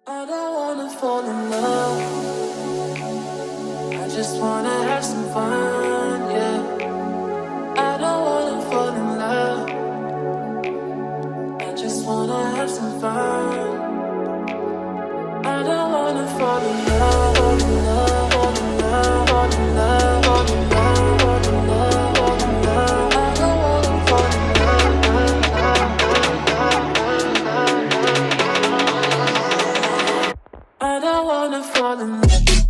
I don't wanna fall in love. I just wanna have some fun, yeah. I don't wanna fall in love. I just wanna have some fun. I don't wanna fall in love, fall in love, fall in love, fall in love, fall in love, fall in love, fall in love. I don't wanna fall in love. I don't wanna fall in love.